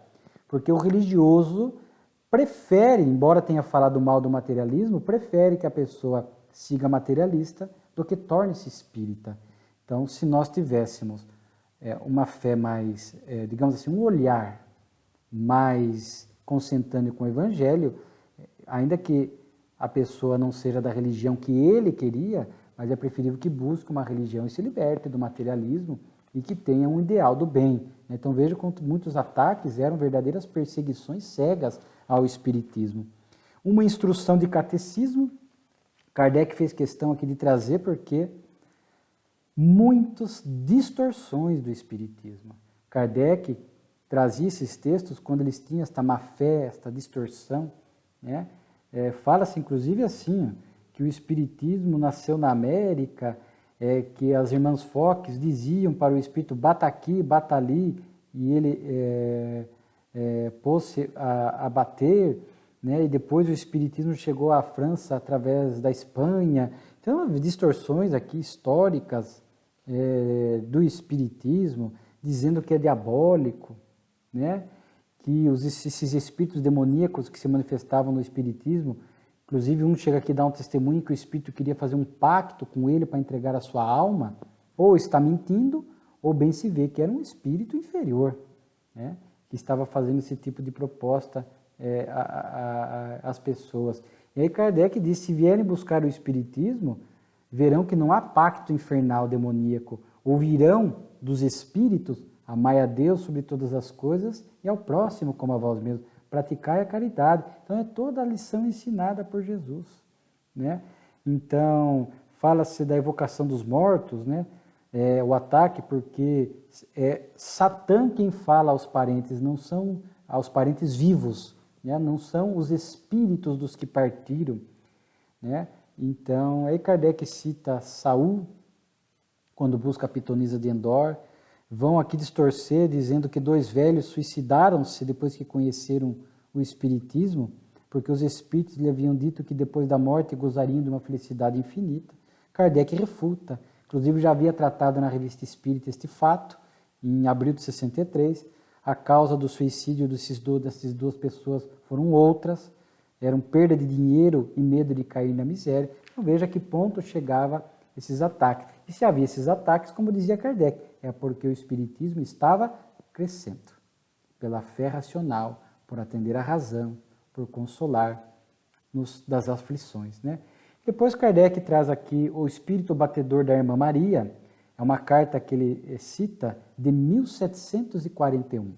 porque o religioso prefere, embora tenha falado mal do materialismo, prefere que a pessoa siga materialista do que torne-se espírita. Então, se nós tivéssemos uma fé mais, digamos assim, um olhar mais consentâneo com o Evangelho, ainda que a pessoa não seja da religião que ele queria, mas é preferível que busque uma religião e se liberte do materialismo e que tenha um ideal do bem. Então veja como muitos ataques eram verdadeiras perseguições cegas ao espiritismo. Uma instrução de catecismo, Kardec fez questão aqui de trazer porque muitas distorções do espiritismo. Kardec trazia esses textos quando eles tinham esta má fé, esta distorção, né? Fala-se inclusive assim, que o espiritismo nasceu na América, que as irmãs Fox diziam para o espírito bata aqui, bata ali, e ele pôs-se a bater, né? E depois o espiritismo chegou à França através da Espanha. Então, distorções aqui históricas do espiritismo, dizendo que é diabólico, né? Que esses espíritos demoníacos que se manifestavam no espiritismo, inclusive um chega aqui a dar um testemunho que o espírito queria fazer um pacto com ele para entregar a sua alma, ou está mentindo, ou bem se vê que era um espírito inferior, né? Que estava fazendo esse tipo de proposta às pessoas. E aí Kardec diz, se vierem buscar o espiritismo, verão que não há pacto infernal demoníaco, ouvirão dos espíritos, amai a Deus sobre todas as coisas e ao próximo como a vós mesmos, praticai a caridade. Então é toda a lição ensinada por Jesus, né? Então, fala-se da evocação dos mortos, né? O ataque, porque é Satã quem fala aos parentes, não são aos parentes vivos, né? Não são os espíritos dos que partiram, né? Então, aí Kardec cita Saul, quando busca a pitonisa de Endor, vão aqui distorcer, dizendo que 2 velhos suicidaram-se depois que conheceram o espiritismo, porque os espíritos lhe haviam dito que depois da morte gozariam de uma felicidade infinita. Kardec refuta, inclusive já havia tratado na Revista Espírita este fato, em abril de 63, a causa do suicídio dessas duas pessoas foram outras, eram perda de dinheiro e medo de cair na miséria. Então veja a que ponto chegava esses ataques. E se havia esses ataques, como dizia Kardec, é porque o espiritismo estava crescendo, pela fé racional, por atender à razão, por consolar das aflições, né? Depois Kardec traz aqui o espírito batedor da Irmã Maria, é uma carta que ele cita de 1741.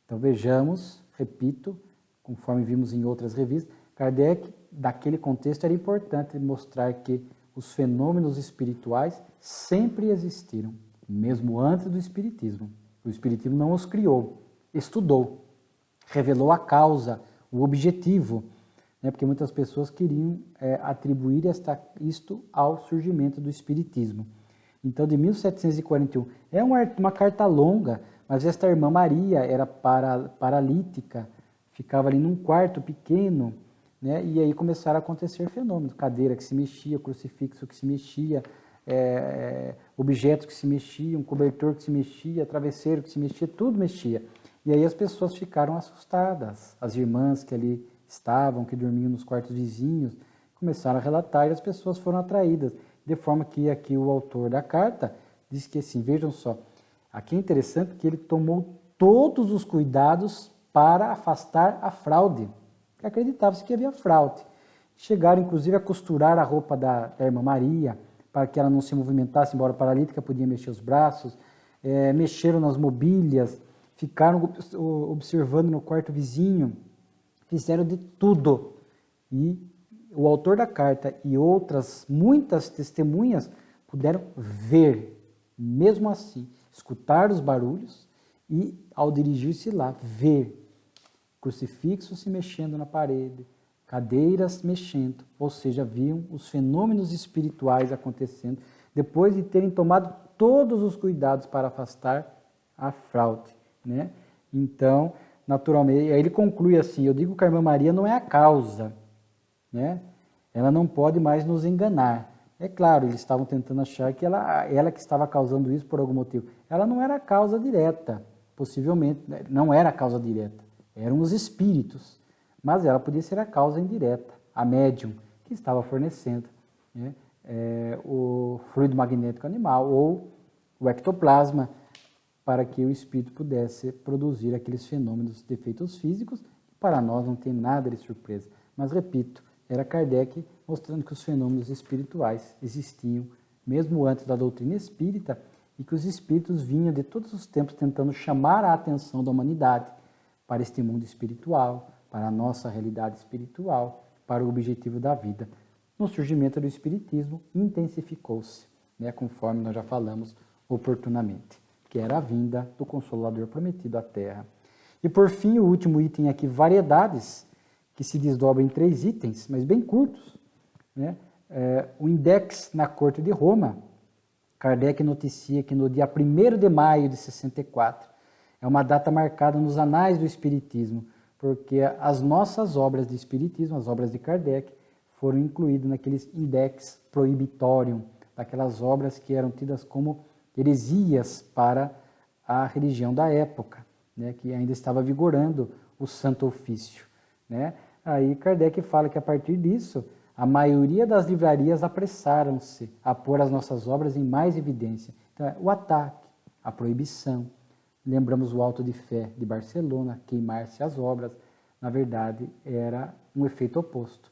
Então vejamos, repito, conforme vimos em outras revistas, Kardec, daquele contexto, era importante mostrar que os fenômenos espirituais sempre existiram, mesmo antes do Espiritismo. O Espiritismo não os criou, estudou, revelou a causa, o objetivo, né? Porque muitas pessoas queriam atribuir isto ao surgimento do Espiritismo. Então, de 1741, é uma carta longa, mas esta irmã Maria era paralítica, ficava ali num quarto pequeno, né? E aí começaram a acontecer fenômenos, cadeira que se mexia, crucifixo que se mexia, objetos que se mexiam, cobertor que se mexia, travesseiro que se mexia, tudo mexia. E aí as pessoas ficaram assustadas, as irmãs que ali estavam, que dormiam nos quartos vizinhos, começaram a relatar e as pessoas foram atraídas. De forma que aqui o autor da carta diz que assim, vejam só, aqui é interessante que ele tomou todos os cuidados para afastar a fraude, que acreditava-se que havia fraude. Chegaram inclusive a costurar a roupa da irmã Maria, para que ela não se movimentasse, embora paralítica, podia mexer os braços, mexeram nas mobílias, ficaram observando no quarto vizinho, fizeram de tudo. E o autor da carta e outras, muitas testemunhas, puderam ver, mesmo assim, escutar os barulhos e, ao dirigir-se lá, ver crucifixos se mexendo na parede, cadeiras mexendo, ou seja, viam os fenômenos espirituais acontecendo, depois de terem tomado todos os cuidados para afastar a fraude, né? Então, naturalmente, aí ele conclui assim, eu digo que a irmã Maria não é a causa, né? Ela não pode mais nos enganar. É claro, eles estavam tentando achar que ela que estava causando isso por algum motivo. Ela não era a causa direta, possivelmente, não era a causa direta, eram os espíritos, mas ela podia ser a causa indireta, a médium, que estava fornecendo, né, o fluido magnético animal ou o ectoplasma, para que o espírito pudesse produzir aqueles fenômenos de efeitos físicos. Para nós não tem nada de surpresa, mas repito, era Kardec mostrando que os fenômenos espirituais existiam mesmo antes da doutrina espírita e que os espíritos vinham de todos os tempos tentando chamar a atenção da humanidade para este mundo espiritual, para a nossa realidade espiritual, para o objetivo da vida. No surgimento do espiritismo, intensificou-se, né, conforme nós já falamos oportunamente, que era a vinda do Consolador prometido à Terra. E por fim, o último item aqui, variedades, que se desdobra em 3 itens, mas bem curtos, né? O Index na Corte de Roma, Kardec noticia que no dia 1º de maio de 64, é uma data marcada nos anais do Espiritismo, porque as nossas obras de Espiritismo, as obras de Kardec, foram incluídas naqueles Index Prohibitorium, daquelas obras que eram tidas como heresias para a religião da época, né, que ainda estava vigorando o Santo Ofício, né? Aí Kardec fala que a partir disso, a maioria das livrarias apressaram-se a pôr as nossas obras em mais evidência. Então, o ataque, a proibição, lembramos o Auto de Fé de Barcelona, queimar-se as obras, na verdade era um efeito oposto.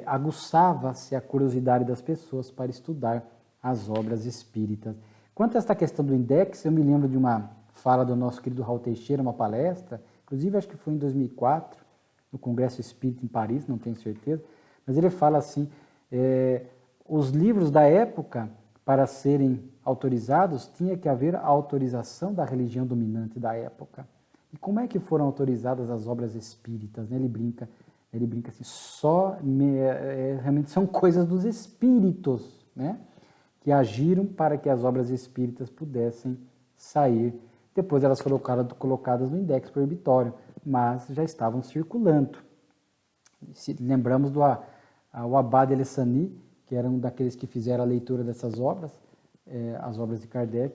Aguçava-se a curiosidade das pessoas para estudar as obras espíritas. Quanto a esta questão do index, eu me lembro de uma fala do nosso querido Raul Teixeira, uma palestra, inclusive acho que foi em 2004, no Congresso Espírita em Paris, não tenho certeza, mas ele fala assim, os livros da época, para serem autorizados, tinha que haver a autorização da religião dominante da época. E como é que foram autorizadas as obras espíritas? Né? Ele brinca assim, realmente são coisas dos espíritos, né? Que agiram para que as obras espíritas pudessem sair. Depois elas foram colocadas no index proibitório, mas já estavam circulando. Lembramos do o Abade Alessani, que era um daqueles que fizeram a leitura dessas obras, as obras de Kardec,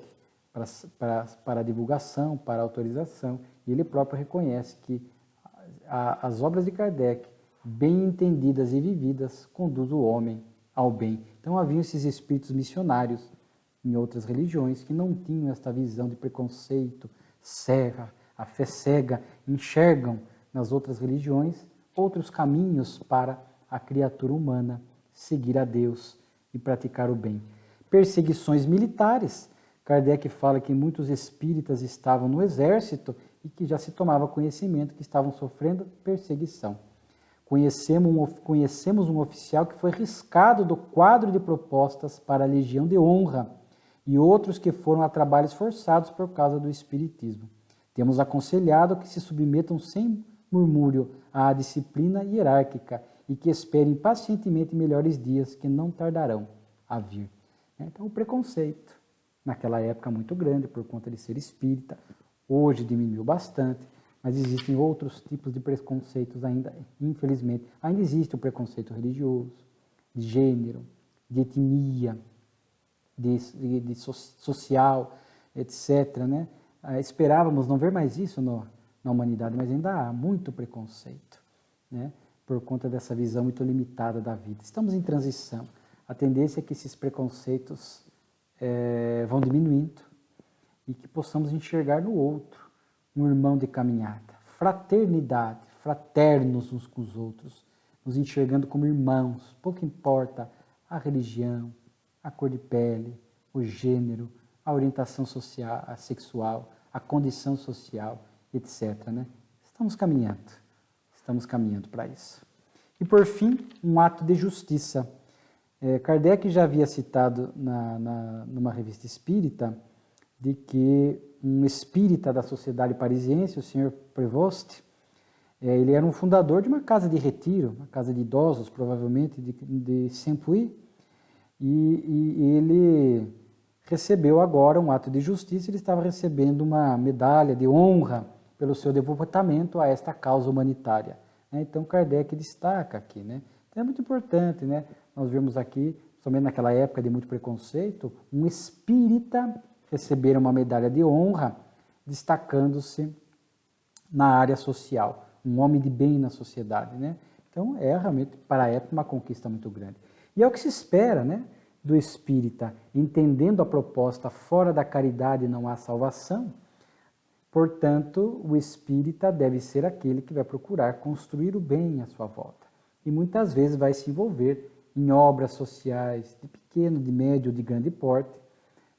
para divulgação, para autorização, e ele próprio reconhece que as obras de Kardec, bem entendidas e vividas, conduzem o homem ao bem. Então haviam esses espíritos missionários em outras religiões que não tinham esta visão de preconceito, cega, a fé cega, enxergam nas outras religiões outros caminhos para a criatura humana seguir a Deus e praticar o bem. Perseguições militares. Kardec fala que muitos espíritas estavam no exército e que já se tomava conhecimento que estavam sofrendo perseguição. Conhecemos um oficial que foi riscado do quadro de propostas para a Legião de Honra e outros que foram a trabalhos forçados por causa do espiritismo. Temos aconselhado que se submetam sem murmúrio à disciplina hierárquica e que esperem pacientemente melhores dias que não tardarão a vir. Então, o preconceito, naquela época muito grande por conta de ser espírita, hoje diminuiu bastante, mas existem outros tipos de preconceitos ainda, infelizmente. Ainda existe o preconceito religioso, de gênero, de etnia, de social, etc. Né? Esperávamos não ver mais isso na humanidade, mas ainda há muito preconceito, né? Por conta dessa visão muito limitada da vida. Estamos em transição. A tendência é que esses preconceitos vão diminuindo e que possamos enxergar no outro um irmão de caminhada. Fraternidade, fraternos uns com os outros, nos enxergando como irmãos. Pouco importa a religião, a cor de pele, o gênero, a orientação social, a sexual, a condição social, etc. Né? Estamos caminhando para isso. E por fim, um ato de justiça. Kardec já havia citado numa revista espírita de que um espírita da sociedade parisiense, o Sr. Prévost, ele era um fundador de uma casa de retiro, uma casa de idosos, provavelmente, de Saint-Puy, e ele recebeu agora um ato de justiça, ele estava recebendo uma medalha de honra pelo seu devotamento a esta causa humanitária. Então, Kardec destaca aqui. Né? Então, é muito importante, né? Nós vemos aqui, somente naquela época de muito preconceito, um espírita receber uma medalha de honra, destacando-se na área social, um homem de bem na sociedade. Né? Então, é realmente, para a época, uma conquista muito grande. E é o que se espera, né, do espírita, entendendo a proposta fora da caridade não há salvação. Portanto, o espírita deve ser aquele que vai procurar construir o bem à sua volta. E muitas vezes vai se envolver em obras sociais de pequeno, de médio, de grande porte,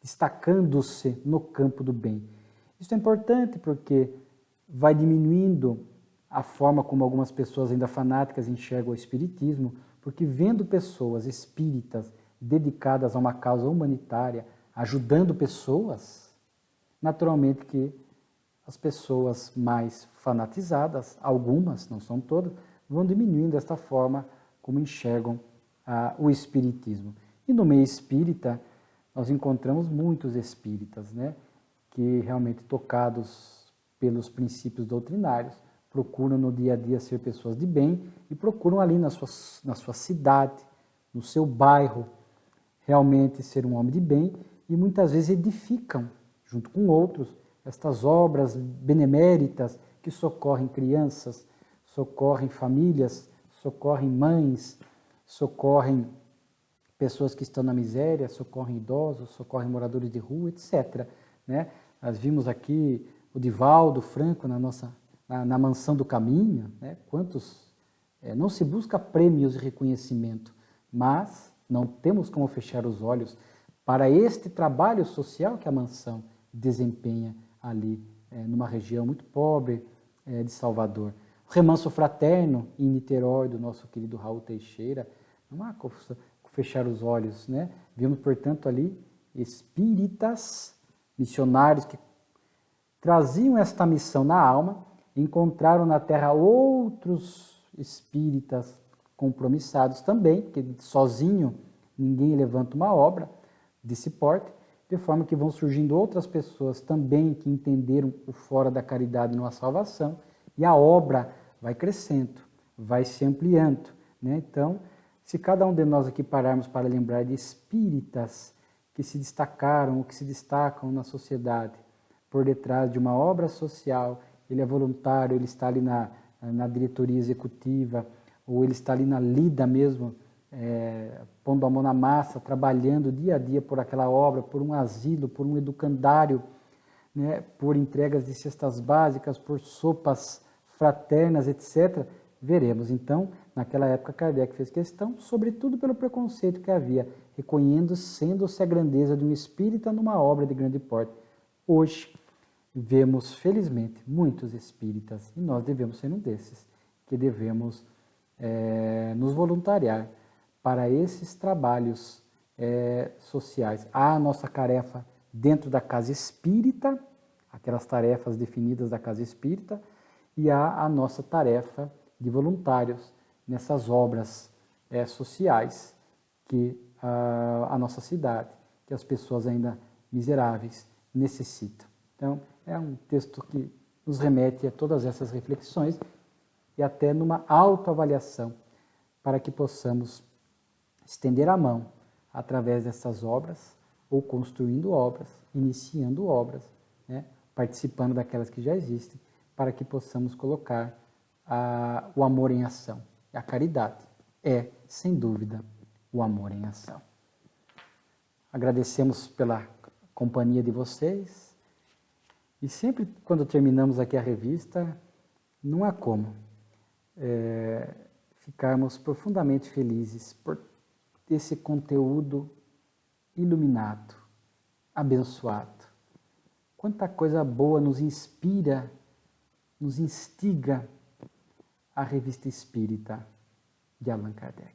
destacando-se no campo do bem. Isso é importante porque vai diminuindo a forma como algumas pessoas ainda fanáticas enxergam o espiritismo, porque vendo pessoas espíritas dedicadas a uma causa humanitária, ajudando pessoas, naturalmente que as pessoas mais fanatizadas, algumas, não são todas, vão diminuindo desta forma como enxergam o espiritismo. E no meio espírita, nós encontramos muitos espíritas, né, que realmente tocados pelos princípios doutrinários, procuram no dia a dia ser pessoas de bem e procuram ali na sua cidade, no seu bairro, realmente ser um homem de bem e muitas vezes edificam, junto com outros, estas obras beneméritas que socorrem crianças, socorrem famílias, socorrem mães, socorrem pessoas que estão na miséria, socorrem idosos, socorrem moradores de rua, etc. Né? Nós vimos aqui o Divaldo Franco na Mansão do Caminho, né? Quantos, não se busca prêmios e reconhecimento, mas não temos como fechar os olhos para este trabalho social que a mansão desempenha ali, numa região muito pobre de Salvador. O Remanso Fraterno, em Niterói, do nosso querido Raul Teixeira, não há como fechar os olhos, né? Vimos, portanto, ali espíritas, missionários que traziam esta missão na alma, encontraram na terra outros espíritas compromissados também, porque sozinho ninguém levanta uma obra desse porte, de forma que vão surgindo outras pessoas também que entenderam o fora da caridade não há salvação, e a obra vai crescendo, vai se ampliando, né? Então, se cada um de nós aqui pararmos para lembrar de espíritas que se destacaram ou que se destacam na sociedade por detrás de uma obra social, ele é voluntário, ele está ali na diretoria executiva, ou ele está ali na lida mesmo, pondo a mão na massa, trabalhando dia a dia por aquela obra, por um asilo, por um educandário, né, por entregas de cestas básicas, por sopas fraternas, etc., veremos. Então, naquela época, Kardec fez questão, sobretudo pelo preconceito que havia, reconhecendo-se a grandeza de um espírita numa obra de grande porte. Hoje, vemos, felizmente, muitos espíritas, e nós devemos ser um desses, que devemos nos voluntariar para esses trabalhos sociais. Há a nossa tarefa dentro da casa espírita, aquelas tarefas definidas da casa espírita, e há a nossa tarefa de voluntários nessas obras sociais que a nossa cidade, que as pessoas ainda miseráveis necessitam. Então, é um texto que nos remete a todas essas reflexões e até numa autoavaliação para que possamos estender a mão através dessas obras, ou construindo obras, iniciando obras, né, participando daquelas que já existem, para que possamos colocar o amor em ação. A caridade é, sem dúvida, o amor em ação. Agradecemos pela companhia de vocês e sempre quando terminamos aqui a revista, não há como ficarmos profundamente felizes por esse conteúdo iluminado, abençoado. Quanta coisa boa nos inspira, nos instiga a Revista Espírita de Allan Kardec.